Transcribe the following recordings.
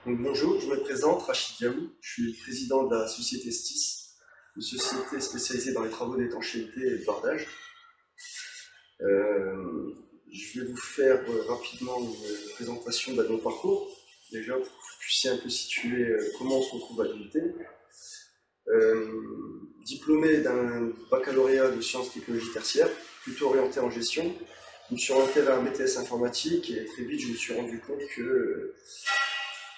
Donc, bonjour, je me présente, Rachid Diaou, je suis président de la société STIS, une société spécialisée dans les travaux d'étanchéité et de bardage. Je vais vous faire rapidement une présentation de mon parcours, déjà pour que vous puissiez un peu situer comment on se retrouve à l'unité. Diplômé d'un baccalauréat de sciences technologies tertiaires, plutôt orienté en gestion, je me suis orienté vers un BTS informatique et très vite je me suis rendu compte que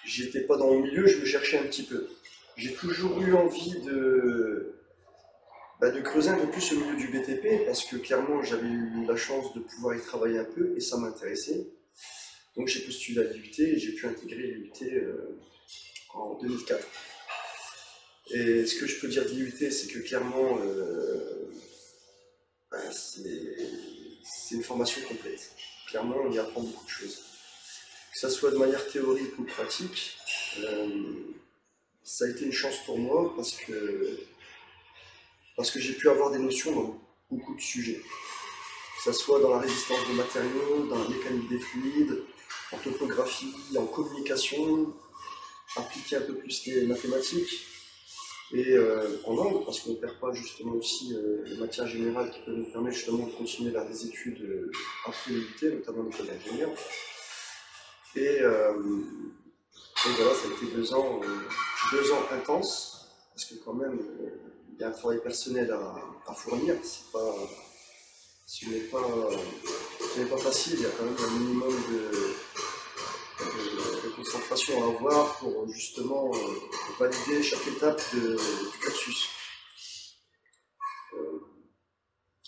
j'étais pas dans mon milieu, je me cherchais un petit peu. J'ai toujours eu envie de creuser un peu plus le milieu du BTP parce que clairement j'avais eu la chance de pouvoir y travailler un peu et ça m'intéressait. Donc j'ai postulé à l'IUT et j'ai pu intégrer l'IUT en 2004. Et ce que je peux dire de l'IUT, c'est que clairement c'est une formation complète. Clairement, on y apprend beaucoup de choses. Que ça soit de manière théorique ou pratique, ça a été une chance pour moi parce que j'ai pu avoir des notions dans beaucoup de sujets. Que ce soit dans la résistance des matériaux, dans la mécanique des fluides, en topographie, en communication, appliquer un peu plus les mathématiques, et en langue, parce qu'on ne perd pas justement aussi les matières générales qui peuvent nous permettre justement de continuer vers des études après l'UT, notamment l'école d'ingénieur. Et voilà, ça a été 2 ans intenses, parce que quand même, il y a un travail personnel à fournir. Ce n'est pas facile, il y a quand même un minimum de concentration à avoir pour justement valider chaque étape du cursus.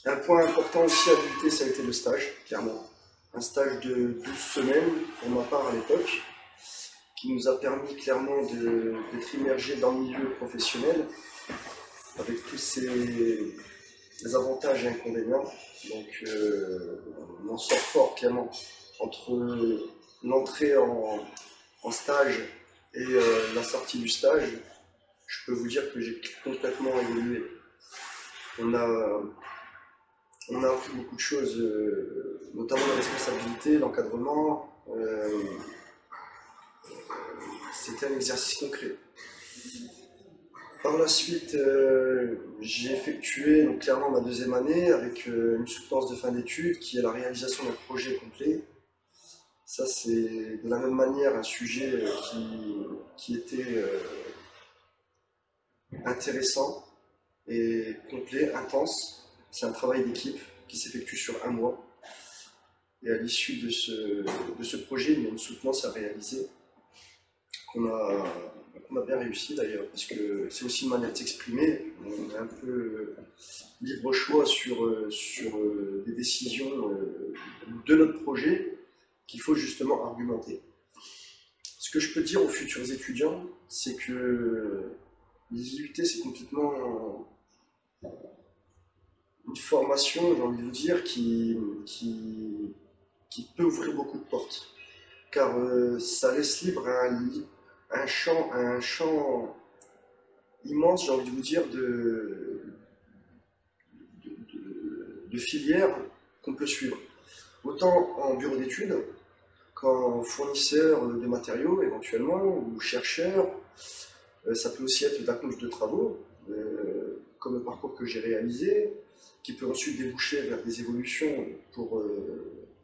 Un point important aussi à l'UT, ça a été le stage, clairement. Un stage de 12 semaines, pour ma part à l'époque, qui nous a permis clairement d'être immergés dans le milieu professionnel, avec tous ses avantages et inconvénients. Donc on en sort fort clairement entre l'entrée en stage et la sortie du stage. Je peux vous dire que j'ai complètement évolué. On a appris beaucoup de choses, notamment la responsabilité, l'encadrement. C'était un exercice concret. Par la suite, j'ai effectué donc, clairement ma 2e année avec une soutenance de fin d'études qui est la réalisation d'un projet complet. Ça, c'est de la même manière un sujet qui était intéressant et complet, intense. C'est un travail d'équipe qui s'effectue sur 1 mois. Et à l'issue de ce projet, il y a une soutenance à réaliser qu'on a bien réussi d'ailleurs, parce que c'est aussi une manière de s'exprimer. On est un peu libre choix sur des décisions de notre projet qu'il faut justement argumenter. Ce que je peux dire aux futurs étudiants, c'est que l'IUT, c'est complètement une formation, j'ai envie de vous dire, qui peut ouvrir beaucoup de portes. Car ça laisse libre un champ immense, j'ai envie de vous dire, de filières qu'on peut suivre. Autant en bureau d'études qu'en fournisseur de matériaux éventuellement, ou chercheur. Ça peut aussi être de la conduite de travaux, comme le parcours que j'ai réalisé, qui peut ensuite déboucher vers des évolutions pour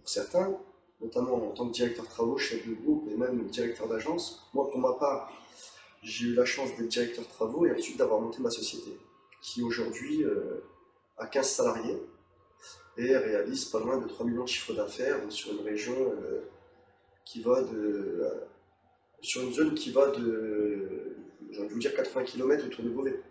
certains, notamment en tant que directeur de travaux, chef de groupe et même directeur d'agence. Moi, pour ma part, j'ai eu la chance d'être directeur de travaux et ensuite d'avoir monté ma société, qui aujourd'hui a 15 salariés et réalise pas loin de 3 millions de chiffres d'affaires sur une région sur une zone qui va de, j'ai envie de vous dire, 80 km autour de Beauvais.